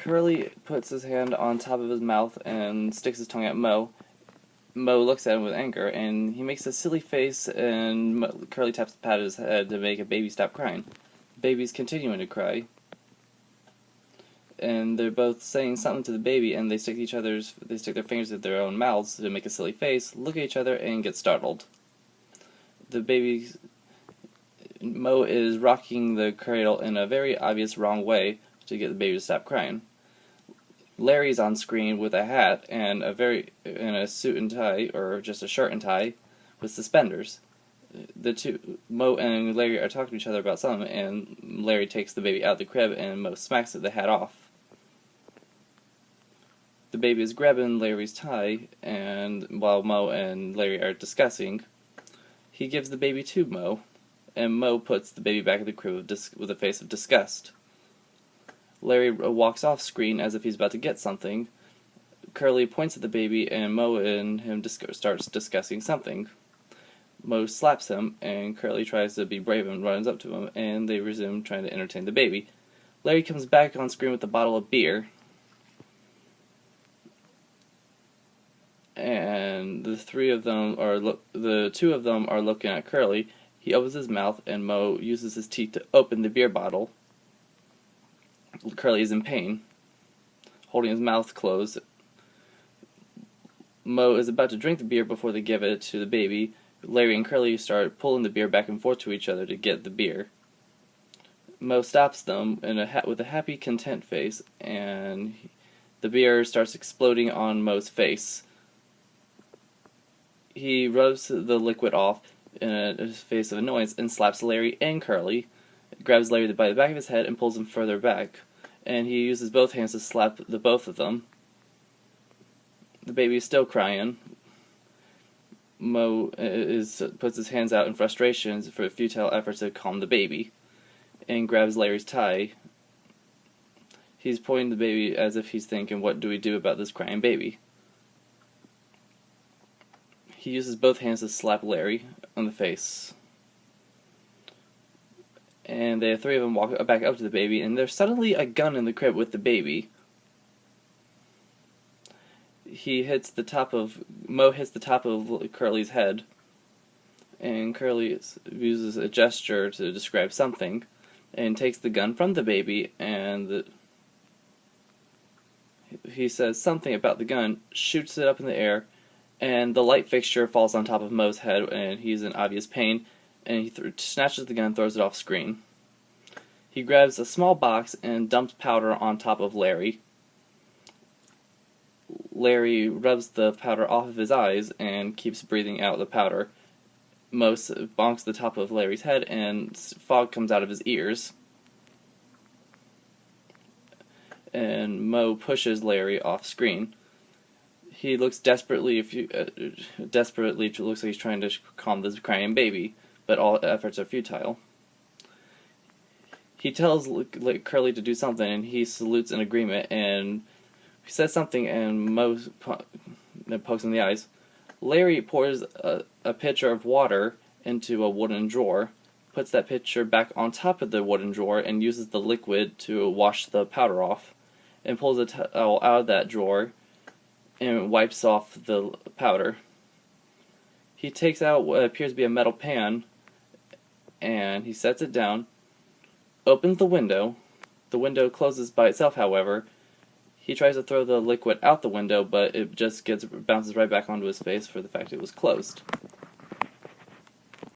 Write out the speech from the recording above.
Curly puts his hand on top of his mouth and sticks his tongue at Mo. Mo looks at him with anger, and he makes a silly face, and Curly taps the pat of his head to make a baby stop crying. The baby's continuing to cry, and they're both saying something to the baby, and they stick their fingers in their own mouths to make a silly face, look at each other, and get startled. Mo is rocking the cradle in a very obvious wrong way to get the baby to stop crying. Larry's on screen with a hat and a suit and tie, or just a shirt and tie, with suspenders. Mo and Larry are talking to each other about something, and Larry takes the baby out of the crib, and Mo smacks the hat off. The baby is grabbing Larry's tie, and while Mo and Larry are discussing, he gives the baby to Mo, and Mo puts the baby back in the crib with a face of disgust. Larry walks off screen as if he's about to get something. Curly points at the baby, and Mo and him starts discussing something. Mo slaps him, and Curly tries to be brave and runs up to him, and they resume trying to entertain the baby. Larry comes back on screen with a bottle of beer, and the two of them are looking at Curly. He opens his mouth, and Mo uses his teeth to open the beer bottle. Curly is in pain, holding his mouth closed. Mo is about to drink the beer before they give it to the baby. Larry and Curly start pulling the beer back and forth to each other to get the beer. Mo stops them with a happy, content face, and the beer starts exploding on Mo's face. He rubs the liquid off in a face of annoyance and slaps Larry and Curly, grabs Larry by the back of his head and pulls him further back, and he uses both hands to slap both of them. The baby is still crying. Mo puts his hands out in frustration for a futile effort to calm the baby, and grabs Larry's tie. He's pointing the baby as if he's thinking, what do we do about this crying baby? He uses both hands to slap Larry on the face. And the three of them walk back up to the baby, and there's suddenly a gun in the crib with the baby. Mo hits the top of Curly's head, and Curly uses a gesture to describe something, and takes the gun from the baby, and he says something about the gun, shoots it up in the air, and the light fixture falls on top of Mo's head, and he's in obvious pain, and he snatches the gun and throws it off screen. He grabs a small box and dumps powder on top of Larry. Larry rubs the powder off of his eyes and keeps breathing out the powder. Mo bonks the top of Larry's head, and fog comes out of his ears. And Mo pushes Larry off screen. He looks desperately looks like he's trying to calm this crying baby, but all efforts are futile. He tells Curly to do something, and he salutes in agreement, and he says something, and Mo pokes him in the eyes. Larry pours a pitcher of water into a wooden drawer, puts that pitcher back on top of the wooden drawer, and uses the liquid to wash the powder off, and pulls a towel out of that drawer and wipes off the powder. He takes out what appears to be a metal pan, and he sets it down, opens the window. The window closes by itself, however. He tries to throw the liquid out the window, but it just bounces right back onto his face for the fact it was closed.